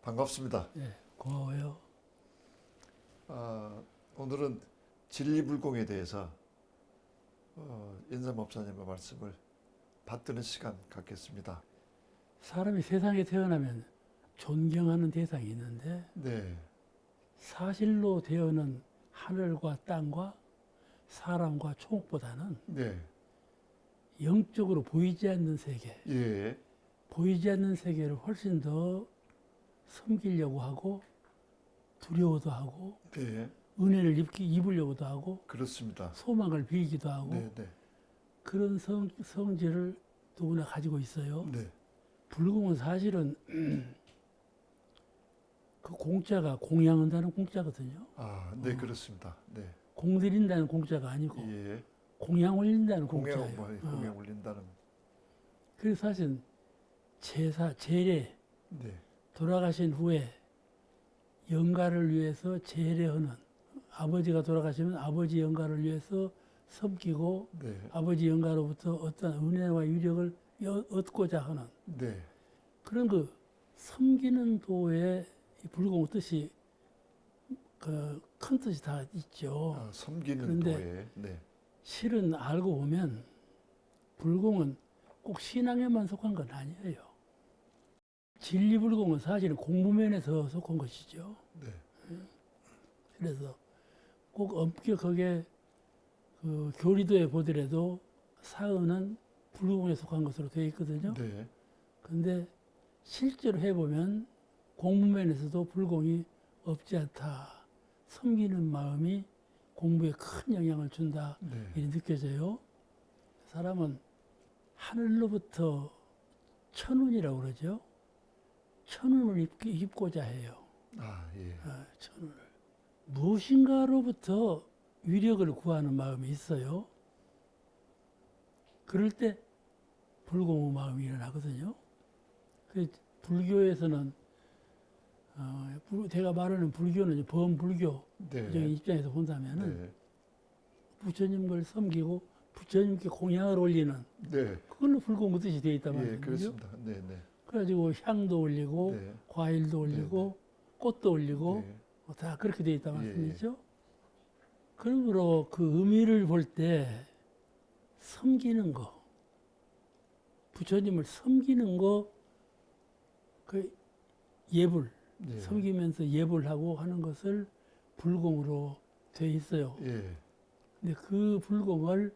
반갑습니다. 예, 고마워요. 오늘은 진리불공에 대해서 연세 목사님의 말씀을 받드는 시간 갖겠습니다. 사람이 세상에 태어나면 존경하는 대상이 있는데 네, 사실로 되어는 하늘과 땅과 사람과 초목보다는 네, 영적으로 보이지 않는 세계, 예, 보이지 않는 세계를 훨씬 더 섬기려고 하고 두려워도 하고 네, 은혜를 입으려고도 하고 그렇습니다. 소망을 빌기도 하고 네, 네, 그런 성질을 누구나 가지고 있어요. 네, 불공은 사실은 그 공자가 공양한다는 공자거든요. 네, 그렇습니다. 네, 공드린다는 공자가 아니고 예, 공양 올린다는 공자예요. 공양 올린다는, 그래서 사실 제사, 제례, 네, 돌아가신 후에 영가를 위해서 제례하는, 아버지가 돌아가시면 아버지 영가를 위해서 섬기고 네, 아버지 영가로부터 어떤 은혜와 유력을 얻고자 하는 네, 그런 그 섬기는 도의 불공 뜻이 큰 뜻이 다 있죠. 섬기는 그런데 도에, 네, 실은 알고 보면 불공은 꼭 신앙에만 속한 건 아니에요. 진리불공은 사실은 공부면에서 속한 것이죠. 네, 그래서 꼭 엄격하게 그 교리도에 보더라도 사은은 불공에 속한 것으로 되어 있거든요. 네, 그런데 실제로 해보면 공부면에서도 불공이 없지 않다. 섬기는 마음이 공부에 큰 영향을 준다. 네, 이렇게 느껴져요. 사람은 하늘로부터 천운이라고 그러죠. 천운을 입고자 해요. 예, 천운을. 무엇인가로부터 위력을 구하는 마음이 있어요. 그럴 때 불공의 마음이 일어나거든요. 그 불교에서는 제가 말하는 불교는 범불교 네, 입장에서 본다면은 네, 부처님을 섬기고 부처님께 공양을 올리는 네, 그걸로 불공의 뜻이 되어 있단 예, 말이죠. 그렇습니다. 네, 네, 그래가지고 향도 올리고 네, 과일도 올리고 꽃도 올리고 네, 다 그렇게 되어 있단 예, 말씀이죠. 그러므로 그 의미를 볼 때 섬기는 거, 부처님을 섬기는 거, 그 예불, 네, 섬기면서 예불하고 하는 것을 불공으로 되어 있어요. 예, 근데 그 불공을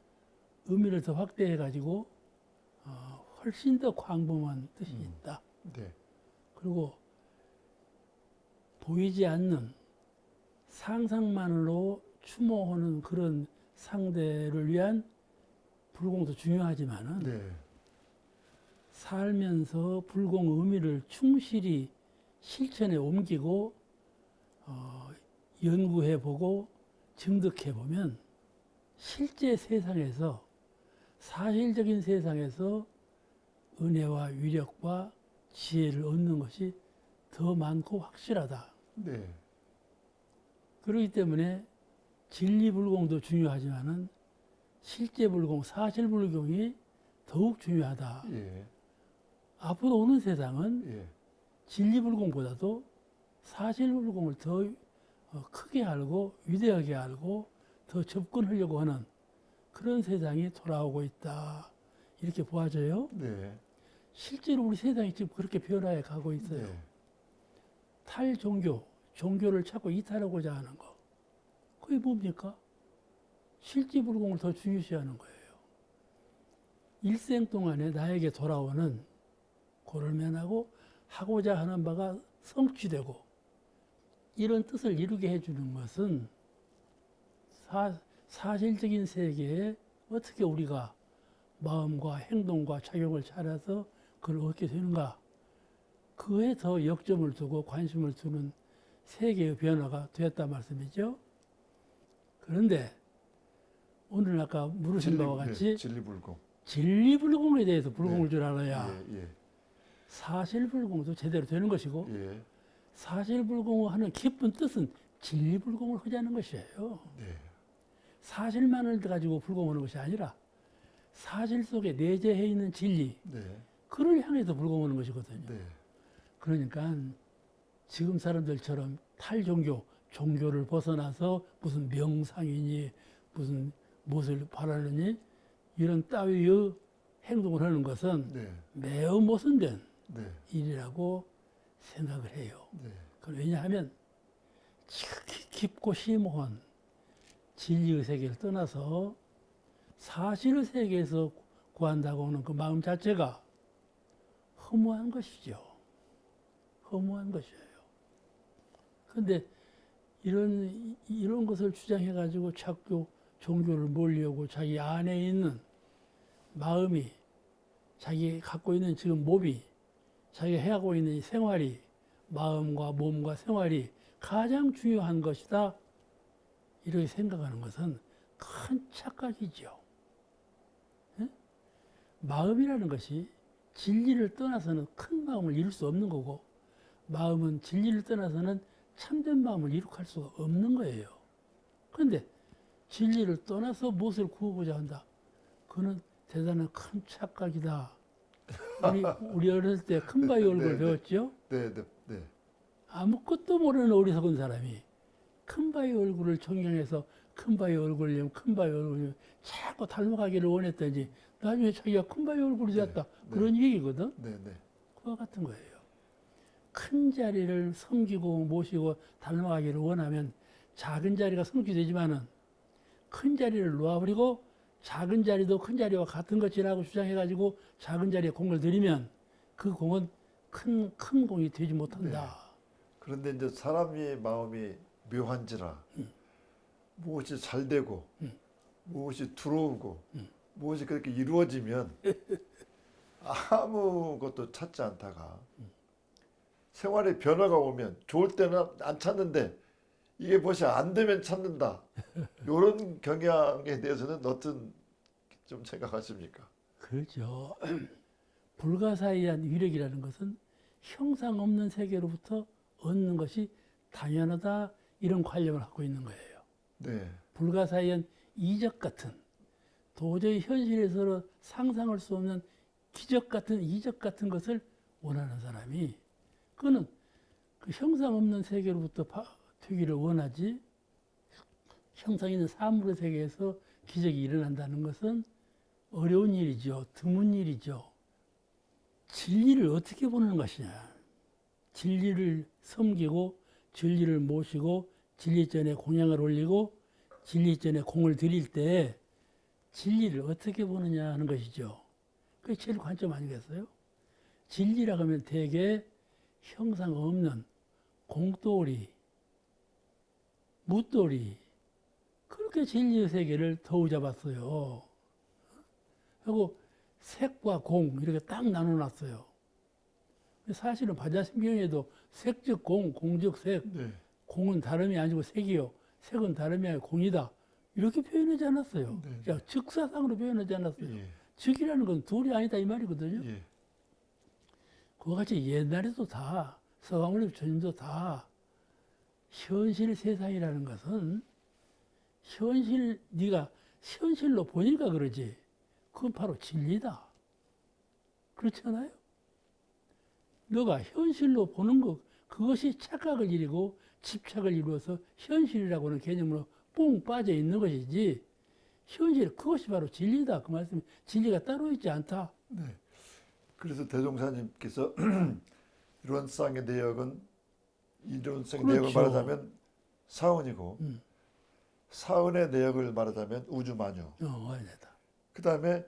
의미를 더 확대해 가지고 훨씬 더 광범한 뜻이 있다. 네, 그리고 보이지 않는 상상만으로 추모하는 그런 상대를 위한 불공도 중요하지만은 네, 살면서 불공 의미를 충실히 실천에 옮기고 연구해 보고 증득해 보면 실제 세상에서 사실적인 세상에서 은혜와 위력과 지혜를 얻는 것이 더 많고 확실하다. 네, 그렇기 때문에 진리불공도 중요하지만은 실제불공, 사실불공이 더욱 중요하다. 예, 앞으로 오는 세상은 예, 진리불공보다도 사실불공을 더 크게 알고 위대하게 알고 더 접근하려고 하는 그런 세상이 돌아오고 있다. 이렇게 보아져요. 네, 실제로 우리 세상이 지금 그렇게 변화해 가고 있어요. 네, 탈종교, 종교를 자꾸 이탈하고자 하는 거. 그게 뭡니까? 실제불공을 더 중요시하는 거예요. 일생 동안에 나에게 돌아오는 고를 면하고 하고자 하는 바가 성취되고 이런 뜻을 이루게 해주는 것은 사실적인 세계에 어떻게 우리가 마음과 행동과 작용을 차려서 그걸 얻게 되는가. 그에 더 역점을 두고 관심을 두는 세계의 변화가 되었단 말씀이죠. 그런데 오늘 아까 물으신 바와 같이 네, 진리불공. 진리불공에 대해서 불공을 네. 줄 알아야 예, 사실불공도 제대로 되는 것이고 예, 예, 사실불공을 하는 깊은 뜻은 진리불공을 하자는 것이에요. 네, 사실만을 가지고 불공하는 것이 아니라 사실 속에 내재해 있는 진리, 네, 그를 향해서 불공하는 것이거든요. 네, 그러니까 지금 사람들처럼 탈종교, 종교를 벗어나서 무슨 명상이니 무슨 무엇을 바라느니 이런 따위의 행동을 하는 것은 네. 매우 모순된 네. 일이라고 생각을 해요. 네. 왜냐하면 지극히 깊고 심오한 진리의 세계를 떠나서 사실의 세계에서 구한다고 하는 그 마음 자체가 허무한 것이죠. 허무한 것이에요. 그런데 이런 것을 주장해가지고 자꾸 종교를 몰려고 자기 안에 있는 마음이 자기 갖고 있는 지금 몸이 자기가 해하고 있는 이 생활이 마음과 몸과 생활이 가장 중요한 것이다. 이렇게 생각하는 것은 큰 착각이죠. 예? 마음이라는 것이 진리를 떠나서는 큰 마음을 이룰 수 없는 거고 마음은 진리를 떠나서는 참된 마음을 이룩할 수가 없는 거예요. 그런데 진리를 떠나서 무엇을 구하고자 한다. 그는 대단한 큰 착각이다. 우리 어렸을 때 큰바위 얼굴 네, 배웠죠? 네. 네. 네. 아무것도 모르는 어리석은 사람이 큰바위 얼굴을 존경해서 큰바위 얼굴이면 큰바위 얼굴이면 자꾸 닮아가기를 원했더니 나중에 자기가 큰바위 얼굴이 됐다. 그런 얘기거든. 네. 네. 그와 같은 거예요. 큰 자리를 섬기고 모시고 닮아가기를 원하면 작은 자리가 성취되지만은 큰 자리를 놓아버리고 작은 자리도 큰 자리와 같은 것이라고 주장해가지고 작은 자리에 공을 들이면 그 공은 큰 공이 되지 못한다. 그런데 이제 사람의 마음이 묘한지라 무엇이 잘 되고 무엇이 들어오고 무엇이 그렇게 이루어지면 아무것도 찾지 않다가 생활의 변화가 오면 좋을 때는 안 찾는데 이게 무엇이 안 되면 찾는다. 이런 경향에 대해서는 어떤 좀 생각하십니까? 그렇죠. 불가사의한 위력이라는 것은 형상 없는 세계로부터 얻는 것이 당연하다 이런 관념을 갖고 있는 거예요. 네, 불가사의한 이적 같은 도저히 현실에서 상상할 수 없는 기적 같은 이적 같은 것을 원하는 사람이 그는 그 형상 없는 세계로부터 되기를 원하지 형상 있는 사물의 세계에서 기적이 일어난다는 것은 어려운 일이죠. 드문 일이죠. 진리를 어떻게 보는 것이냐. 진리를 섬기고 진리를 모시고 진리전에 공양을 올리고 진리전에 공을 들일 때 진리를 어떻게 보느냐 하는 것이죠. 그게 제일 관점 아니겠어요? 진리라고 하면 대개 형상 없는 공돌이, 묻돌이 그렇게 진리의 세계를 더우 잡았어요. 하고 색과 공 이렇게 딱 나눠놨어요. 사실은 반야심경에도 색즉 공, 공즉 색, 네, 공은 다름이 아니고 색이요, 색은 다름이 아니고 공이다. 이렇게 표현하지 않았어요. 네. 즉사상으로 표현하지 않았어요. 예, 즉이라는 건 둘이 아니다 이 말이거든요. 예, 그와 같이 옛날에도 다 서가모니 주님도 다 현실 세상이라는 것은 네가 현실로 보니까 그러지. 그건 바로 진리다. 그렇지 않아요? 너가 현실로 보는 것, 그것이 착각을 이루고 집착을 이루어서 현실이라고 하는 개념으로 뽕 빠져 있는 것이지, 현실, 그것이 바로 진리다. 그 말씀이 진리가 따로 있지 않다. 네. 그래서 대종사님께서 이론상의 내역은 이론상의 그렇죠. 내역을 말하자면 사은이고 사은의 내역을 말하자면 우주만유. 와야겠다. 그 다음에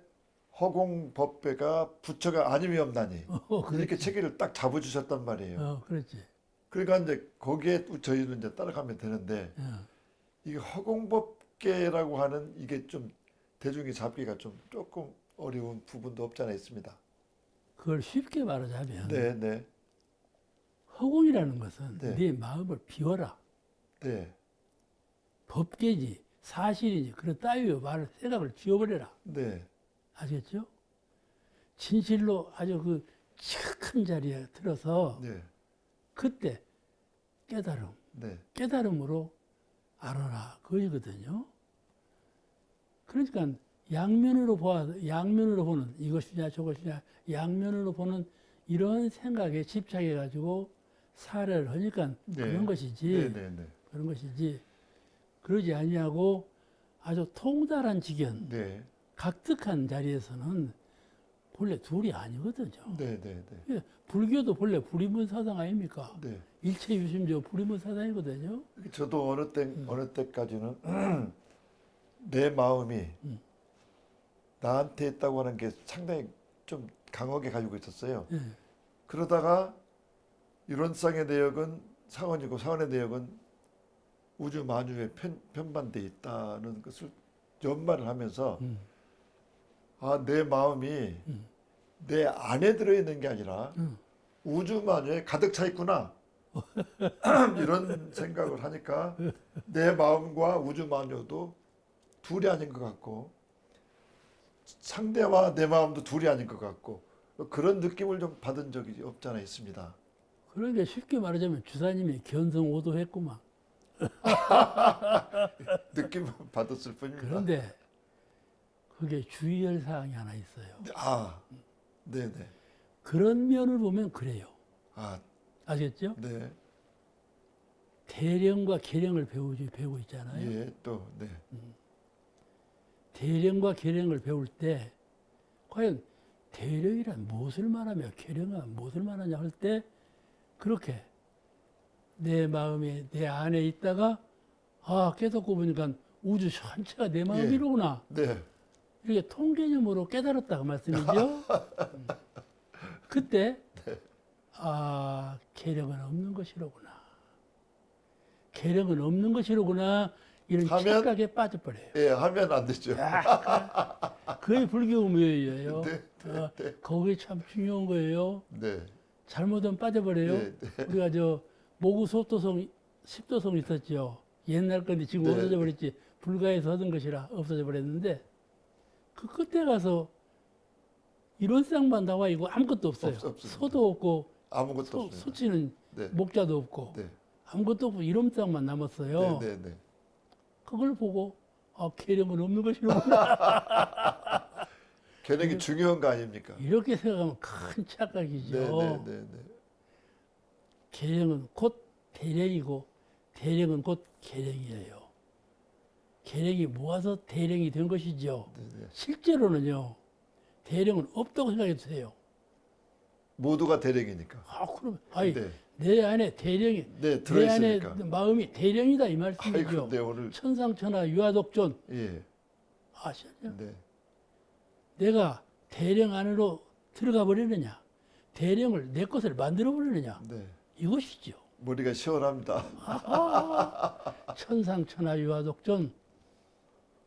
허공법배가 부처가 아님이 없나니 이렇게 그렇지. 체계를 딱 잡아주셨단 말이에요. 그렇지. 그러니까 이제 거기에 저희는 이제 따라가면 되는데 이게 허공법계라고 하는 이게 좀 대중이 잡기가 좀 조금 어려운 부분도 없지 않아 있습니다. 그걸 쉽게 말하자면 네, 네, 허공이라는 것은 네. 네 마음을 비워라. 네, 법계지, 사실이지, 그런 따위의 말을, 생각을 지워버려라. 네, 아시겠죠? 진실로 아주 그 큰 자리에 들어서 네, 그때 깨달음, 네, 깨달음으로 알아라. 그거거든요. 그러니까 양면으로 보는 이것이냐 저것이냐 양면으로 보는 이런 생각에 집착해가지고 사례를 하니까 네. 그런 것이지. 네네네. 그런 것이지. 그러지 아니하고 아주 통달한 직연, 네. 각특한 자리에서는 본래 둘이 아니거든요. 네네네. 예, 불교도 본래 불인분 사상 아닙니까? 네. 일체 유심조 불인분 사상이거든요. 저도 어느 때까지는 내 마음이 나한테 있다고 하는 게 상당히 좀 강하게 가지고 있었어요. 예, 그러다가 이론상의 내역은 사원이고 사원의 내역은 우주 만유에 편반돼 있다는 것을 연말을 하면서 아, 내 마음이 내 안에 들어있는 게 아니라 우주 만유에 가득 차 있구나. 이런 생각을 하니까 내 마음과 우주 만유도 둘이 아닌 것 같고 상대와 내 마음도 둘이 아닌 것 같고 그런 느낌을 좀 받은 적이 없잖아 있습니다. 그러니까 쉽게 말하자면 주사님이 견성오도했구만. 느낌만 받았을 뿐입니다. 그런데 그게 주의할 사항이 하나 있어요. 아, 네네. 그런 면을 보면 그래요. 아, 아시겠죠? 네. 대령과 계령을 배우고 있잖아요. 예, 또, 네. 대령과 계령을 배울 때 과연 대령이란 무엇을 말하며 계령은 무엇을 말하냐 할 때 그렇게 내 마음에 내 안에 있다가 아 깨닫고 보니까 우주 전체가 내 마음이로구나. 네. 이렇게 통개념으로 깨달았다 그 말씀이죠. 그때 아 계령은 없는 것이로구나. 계령은 없는 것이로구나. 이런 하면- 착각에 빠져버려요. 예, 하면 안 되죠. 그게 불교의무예요. 네, 거기 참 중요한 거예요. 네. 잘못하면 빠져버려요. 네, 우리가 저 모구 소도성, 십도성 있었죠. 옛날 건데 지금 네. 없어져 버렸지. 불가에서 하던 것이라 없어져 버렸는데 그 끝에 가서 이론상만 나와 있고 아무것도 없어요. 없습니다. 소도 없고 아무것도 없습니다. 수치는 네. 목자도 없고 네. 아무것도 없고 이론상만 남았어요. 네, 네, 네. 그걸 보고 아 계령은 없는 것이로구나. 계령이 중요한 거 아닙니까? 이렇게 생각하면 큰 착각이죠. 네, 네, 네, 네. 계령은 곧 대령이고 대령은 곧 계령이에요. 계령이 모아서 대령이 된 것이죠. 네, 네. 실제로는요. 대령은 없다고 생각해도 돼요. 모두가 대령이니까. 아, 그럼 아니 네. 내 안에 대령이 네, 내 안에 들어있으니까. 마음이 대령이다 이 아이고, 말씀이죠. 네, 오늘 천상천하 유아독존 예. 아시죠? 네. 내가 대령 안으로 들어가 버리느냐, 대령을 내 것을 만들어 버리느냐 네. 이것이죠. 머리가 시원합니다. 천상천하 유아독존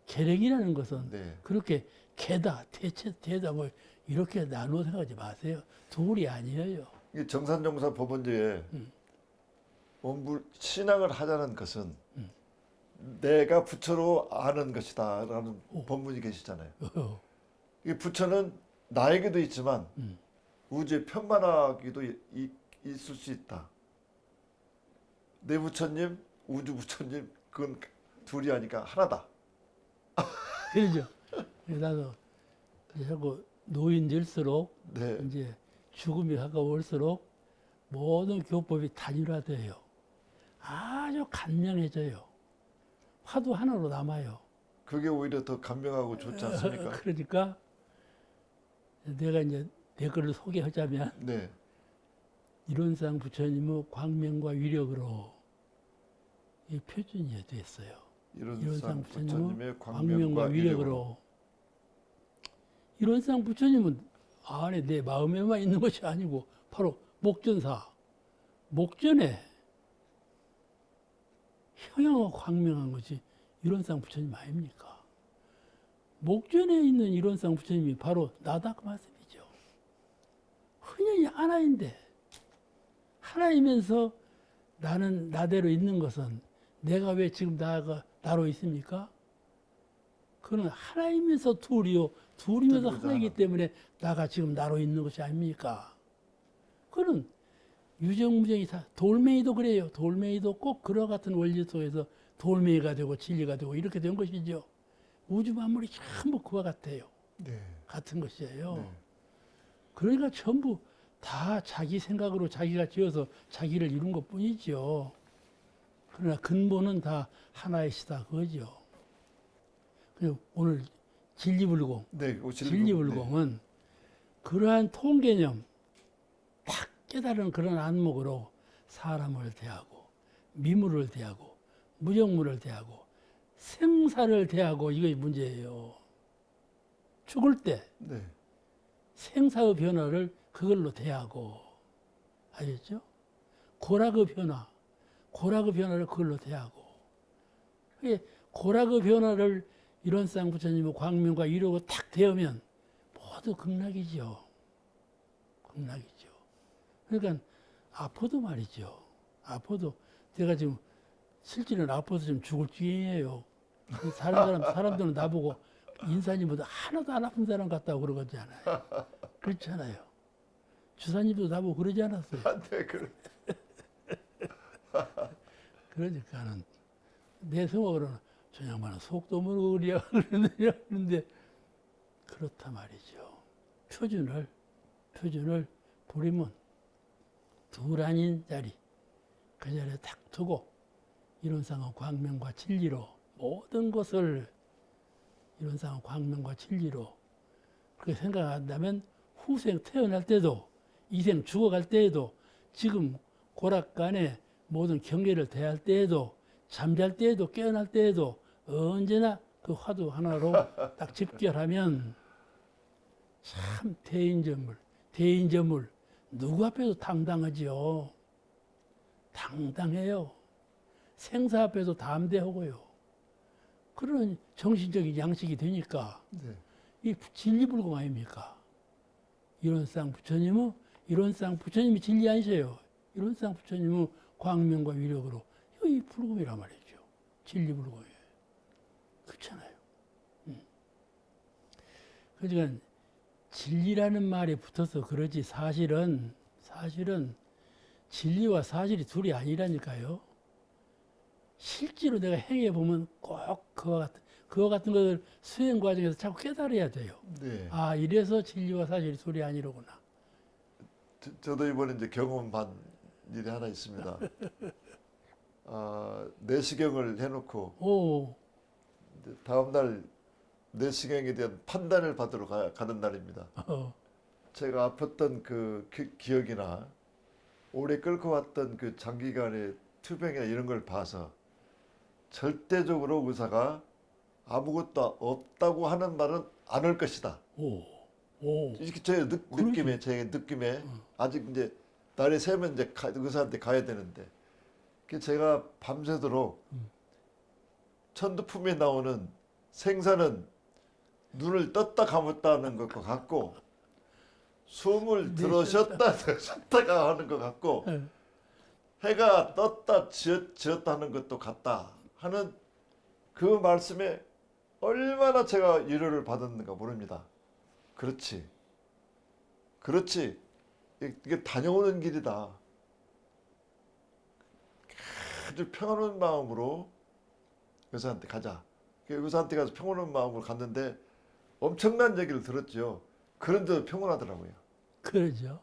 계령이라는 것은 네. 그렇게 개다, 대체, 대다 뭐 이렇게 나누어 생각하지 마세요. 둘이 아니에요. 이 정산정사 법원제에 신앙을 하자는 것은 내가 부처로 아는 것이다라는 법문이 계시잖아요. 이 부처는 나에게도 있지만 우주에 편만하기도 있을 수 있다. 내 부처님, 우주 부처님 그건 둘이 아니까 하나다. 그러죠. 나도 자꾸 노인 들수록 네. 이제 죽음이 가까울수록 모든 교법이 단일화돼요. 아주 간명해져요. 화두 하나로 남아요. 그게 오히려 더 감명하고 좋지 않습니까? 그러니까 내가 이제 내 거를 소개하자면 네. 이론상 부처님의 광명과 위력으로 이 표준이 됐어요. 이론상 부처님의 광명과 광명과 위력으로. 위력으로. 이론상 부처님은 안에 내 마음에만 있는 것이 아니고 바로 목전사, 목전에 형형하고 광명한 것이 이론상 부처님 아닙니까? 목전에 있는 이론상 부처님이 바로 나다 그 말씀이죠. 흔히 하나인데 하나이면서 나는 나대로 있는 것은 내가 왜 지금 나로 있습니까? 그는 하나이면서 둘이요. 둘이면서 둘이면서 하나이기 하나. 때문에 나가 지금 나로 있는 것이 아닙니까? 그는 유정무정이 다 돌멩이도 그래요. 돌멩이도 꼭 그와 같은 원리 속에서 돌멩이가 되고 진리가 되고 이렇게 된 것이죠. 우주 만물이 전부 그와 같아요. 네. 같은 것이에요. 네. 그러니까 전부 다 자기 생각으로 자기가 지어서 자기를 이룬 것 뿐이죠. 그러나 근본은 다 하나이시다 그거죠. 그리고 오늘 진리불공, 네, 그거 진리불공은 그러한 통개념, 딱 깨달은 그런 안목으로 사람을 대하고 미물을 대하고 무정물을 대하고 생사를 대하고 이게 문제예요. 죽을 때 네, 생사의 변화를 그걸로 대하고 알겠죠? 고락의 변화를 그걸로 대하고 그게 고락의 변화를 일원상 부처님의 광명과 이루고 탁 대하면 모두 극락이죠. 극락이죠. 그러니까 아파도 말이죠. 아파도 내가 지금 실제로는 아파서 지금 죽을 중이에요. 사람들은 나보고 인사님보다 하나도 안 아픈 사람 같다고 그러잖아요. 그렇잖아요. 주사님도 나보고 그러지 않았어요. 네, 그러니까는 내 성악으로는 저 양반은 속도 모르고 그래야 그러는데 그렇다 말이죠. 표준을 부리면 둘 아닌 자리 그 자리에 딱 두고 이론상은 광명과 진리로 모든 것을 이론상은 광명과 진리로 그렇게 생각한다면 후생 태어날 때도 이생 죽어갈 때에도 지금 고락간에 모든 경계를 대할 때에도 잠잘 때에도 깨어날 때에도 언제나 그 화두 하나로 딱 집결하면 참 대인저물 누구 앞에도 당당하지요. 당당해요. 생사 앞에도 담대하고요. 그런 정신적인 양식이 되니까 네. 이 진리불공 아닙니까? 이론상 부처님이 진리 아니세요. 이론상 부처님은 광명과 위력으로 이 불공이란 말이죠. 진리불공이에요. 그렇잖아요. 그러니까 진리라는 말에 붙어서 그러지 사실은 진리와 사실이 둘이 아니라니까요. 실제로 내가 행해 보면 꼭 그와 같은 것을 수행 과정에서 자꾸 깨달아야 돼요. 네. 아 이래서 진리와 사실이 둘이 아니로구나. 저도 이번에 이제 경험한 일이 하나 있습니다. 내시경을 해놓고 오, 이제 다음 날 내시경에 대한 판단을 받으러 가는 날입니다. 제가 아팠던 그 기억이나 오래 끌고 왔던 그 장기간의 투병이나 이런 걸 봐서 절대적으로 의사가 아무것도 없다고 하는 말은 안 할 것이다. 오. 이렇게 제 느낌에 아직 이제 날이 새면 이제 의사한테 가야 되는데 제가 밤새도록 천두품에 나오는 생사는 눈을 떴다 감았다 하는 것과 같고 숨을 들어 쉬었다가 하는 것 같고 해가 떴다 지었다 하는 것도 같다 하는 그 말씀에 얼마나 제가 위로를 받았는가 모릅니다. 그렇지. 이게 다녀오는 길이다. 아주 평안한 마음으로 의사한테 가자. 의사한테 가서 평안한 마음으로 갔는데 엄청난 얘기를 들었죠. 그런데도 평온하더라고요. 그러죠.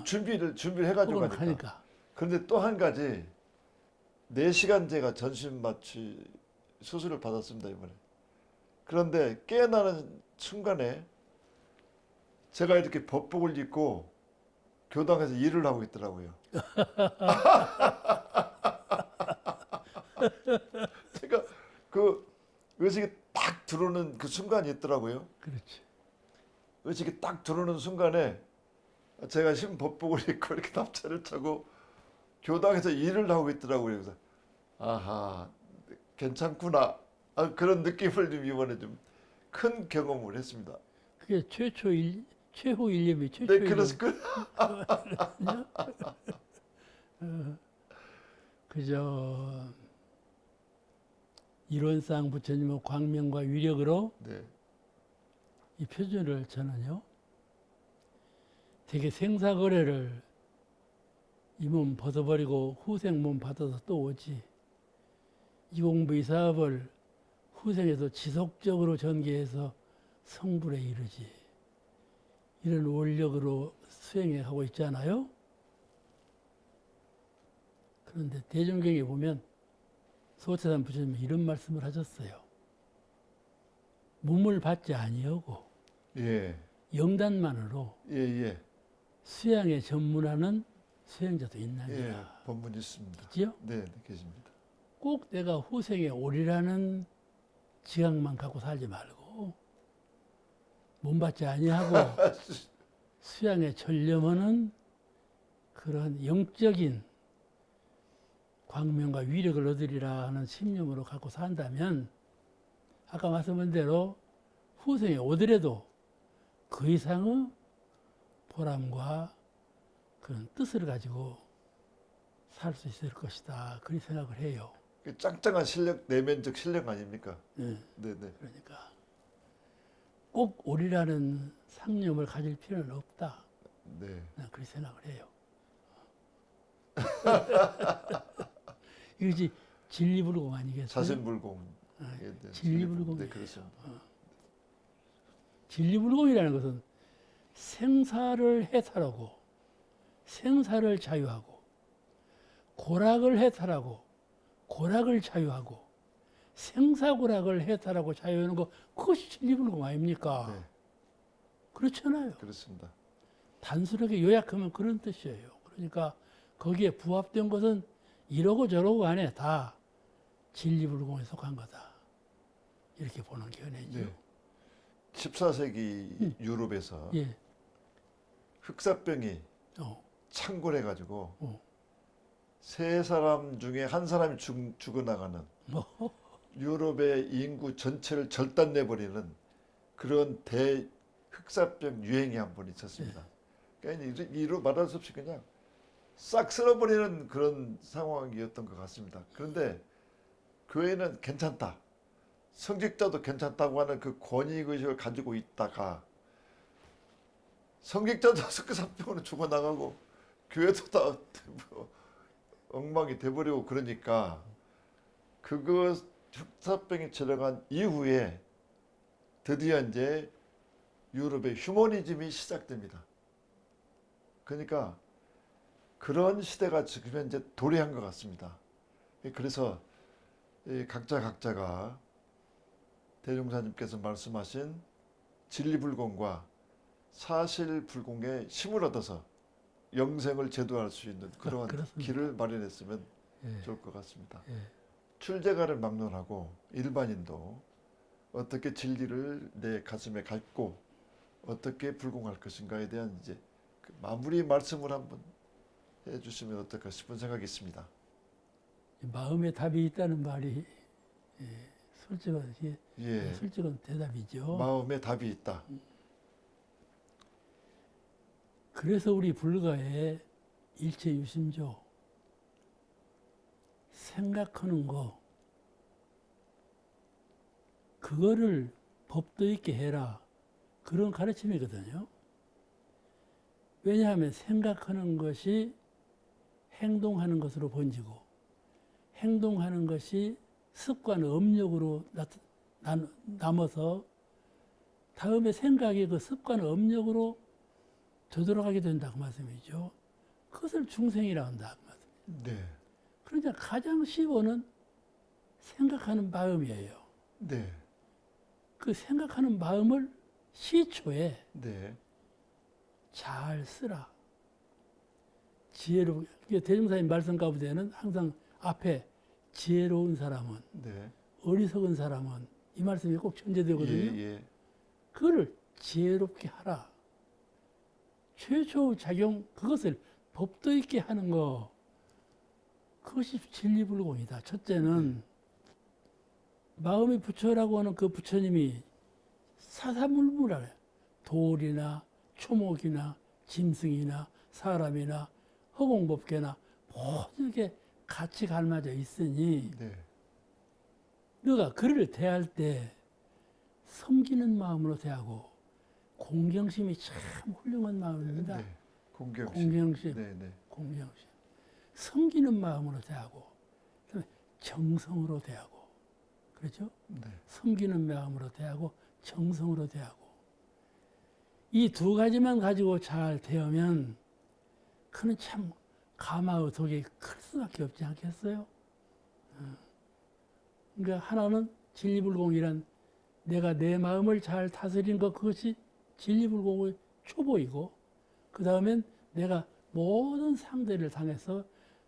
준비를 해가지고 가니까. 그런데 또 한 가지 4시간 제가 전신 마취 수술을 받았습니다 이번에. 그런데 깨어나는 순간에 제가 이렇게 법복을 입고 교당에서 일을 하고 있더라고요. 제가 그 의식이 딱 들어오는 그 순간이 있더라고요. 그렇지. 의식이 딱 들어오는 순간에 제가 신법복을 입고 이렇게 납차를 차고 교당에서 일을 하고 있더라고요. 그래서 아하 괜찮구나 그런 느낌을 좀 이번에 좀 큰 경험을 했습니다. 그게 최후 일념이 최초 네, 일념. 그래서 그저 이론상 부처님의 광명과 위력으로 네, 이 표준을 저는요 되게 생사거래를 이 몸 벗어버리고 후생 몸 받아서 또 오지 이 공부 이 사업을 후생에서 지속적으로 전개해서 성불에 이르지 이런 원력으로 수행해 가고 있잖아요. 그런데 대종경에 보면 소태산 부처님이 이런 말씀을 하셨어요. 몸을 받지 아니하고 예, 영단만으로 예, 예, 수양에 전문하는 수행자도 예, 있나니라. 본문 있습니다. 있지요? 네, 네, 계십니다. 꼭 내가 후생에 오리라는 지각만 갖고 살지 말고 몸 받지 아니하고 수양에 전념하는 그런 영적인 광명과 위력을 얻으리라 하는 신념으로 갖고 산다면 아까 말씀한 대로 후생에 오더라도 그 이상의 보람과 그런 뜻을 가지고 살 수 있을 것이다. 그렇게 생각을 해요. 그 짱짱한 실력, 내면적 실력 아닙니까? 예, 네, 네, 그러니까 꼭 오리라는 상념을 가질 필요는 없다. 네. 난 그렇게 생각을 해요. 이것이 진리불공 아니겠어요? 자신불공. 아, 예, 네, 진리불공이에요. 네, 그렇습니다. 진리불공이라는 것은 생사를 해탈하고 생사를 자유하고 고락을 해탈하고 고락을 자유하고 생사고락을 해탈하고 자유하는 거 그것이 진리불공 아닙니까? 네, 그렇잖아요. 그렇습니다. 단순하게 요약하면 그런 뜻이에요. 그러니까 거기에 부합된 것은 이러고 저러고 간에 다 진리불공에 속한 거다. 이렇게 보는 견해죠. 네. 14세기 유럽에서 예. 흑사병이 어. 창궐해가지고 어. 세 사람 중에 한 사람이 죽어나가는 뭐. 유럽의 인구 전체를 절단내버리는 그런 대 흑사병 유행이 한 번 있었습니다. 그러니까 이로 말할 수 없이 그냥 싹 쓸어버리는 그런 상황이었던 것 같습니다. 그런데 교회는 괜찮다. 성직자도 괜찮다고 하는 그 권위의식을 가지고 있다가 성직자도 흑사병으로 죽어나가고 교회도 다 엉망이 돼버리고 그러니까 그거 흑사병이 지나간 이후에 드디어 이제 유럽의 휴머니즘이 시작됩니다. 그러니까 그런 시대가 지금 현재 도래한 것 같습니다. 그래서 각자가 대종사님께서 말씀하신 진리불공과 사실불공에 힘을 얻어서 영생을 제도할 수 있는 그런 그렇습니다. 길을 마련했으면 예. 좋을 것 같습니다. 예. 출제가를 막론하고 일반인도 어떻게 진리를 내 가슴에 갖고 어떻게 불공할 것인가에 대한 이제 그 마무리 말씀을 한번 해주시면 어떨까 싶은 생각이 있습니다. 마음에 답이 있다는 말이 솔직한 예, 솔직한 대답이죠. 마음에 답이 있다. 그래서 우리 불가에 일체유심조 생각하는 거 그거를 법도 있게 해라 그런 가르침이거든요. 왜냐하면 생각하는 것이 행동하는 것으로 번지고 행동하는 것이 습관 업력으로 남아서 다음에 생각이 그 습관 업력으로 되돌아가게 된다고 말씀이죠. 그것을 중생이라고 한다. 네, 그러니까 가장 쉬워는 생각하는 마음이에요. 네, 그 생각하는 마음을 시초에 네, 잘 쓰라. 지혜로 대종사님 말씀 가운데는 항상 앞에 지혜로운 사람은 네, 어리석은 사람은 이 말씀이 꼭 전제되거든요. 예, 그거를 지혜롭게 하라. 최초 작용 그것을 법도 있게 하는 거 그것이 진리불공이다. 첫째는 마음의 부처라고 하는 그 부처님이 사사물무라래. 돌이나 초목이나 짐승이나 사람이나 허공법계나 모든 게 같이 갈맞아 있으니 네, 너가 그를 대할 때 섬기는 마음으로 대하고 공경심이 참 훌륭한 마음입니다. 네, 공경심, 공경심. 네, 네, 공경심. 섬기는 마음으로 대하고 그다음에 정성으로 대하고 그렇죠? 네, 섬기는 마음으로 대하고 정성으로 대하고 이 두 가지만 가지고 잘 되면 그는 참 가마의독이 클 수밖에 없지 않겠어요? 그러니까 하나는 진리불공이란 내가 내 마음을 잘 다스리는 것, 그것이 진리불공의 초보이고, 그 다음엔 내가 모든 상대를 당해서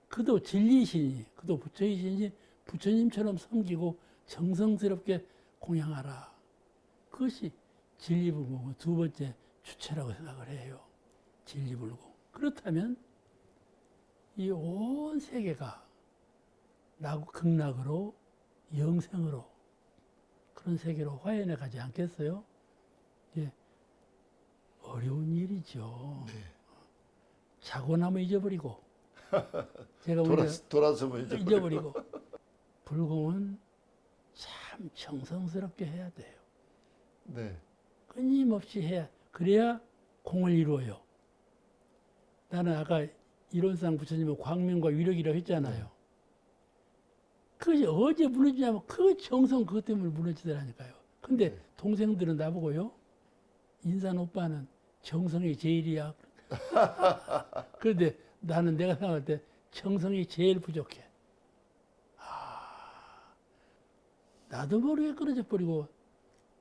그도 진리신이, 그도 부처이신이 부처님처럼 섬기고 정성스럽게 공양하라. 그것이 진리불공의 두 번째 주체라고 생각을 해요. 진리불공. 그렇다면 이 온 세계가 극락으로 영생으로 그런 세계로 화해해 가지 않겠어요? 예, 어려운 일이죠. 네. 자고 나면 잊어버리고 제가 오늘 돌아서면 이제 잊어버리고 불공은 참 정성스럽게 해야 돼요. 네. 끊임없이 해야 그래야 공을 이루어요. 나는 아까 이론상 부처님은 광명과 위력이라고 했잖아요. 그것이 어제 무너지냐면 그 정성 그것 때문에 무너지더라니까요. 근데 네. 동생들은 나보고요. 인산 오빠는 정성이 제일이야. 그런데 나는 내가 생각할 때 정성이 제일 부족해. 나도 모르게 끊어져 버리고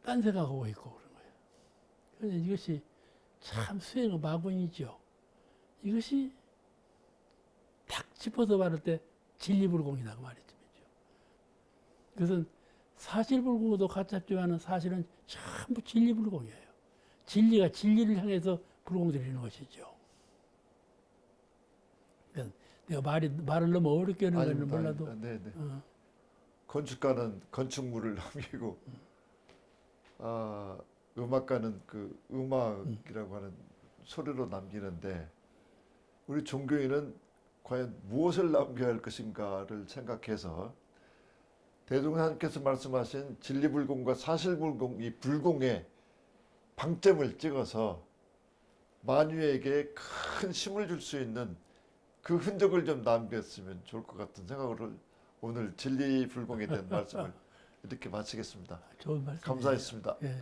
딴 생각하고 있고 그런 거예요. 그래서 이것이 참 수행의 마군이죠. 이것이 딱 짚어서 말할 때 진리불공이다 그 말이죠. 그것은 사실불공도 가짜지만은 사실은 전부 진리불공이에요. 진리가 진리를 향해서 불공드리는 것이죠. 내가 말을 너무 어렵게 하는 건 몰라도. 네, 네. 건축가는 건축물을 남기고, 음악가는 그 음악이라고 하는 소리로 남기는데, 우리 종교인은 과연 무엇을 남겨야 할 것인가를 생각해서 대종사님께서 말씀하신 진리불공과 사실불공, 이 불공의 방점을 찍어서 만유에게 큰 힘을 줄 수 있는 그 흔적을 좀 남겼으면 좋을 것 같은 생각을 오늘 진리불공에 대한 말씀을 이렇게 마치겠습니다. 좋은 말씀. 감사했습니다. 예.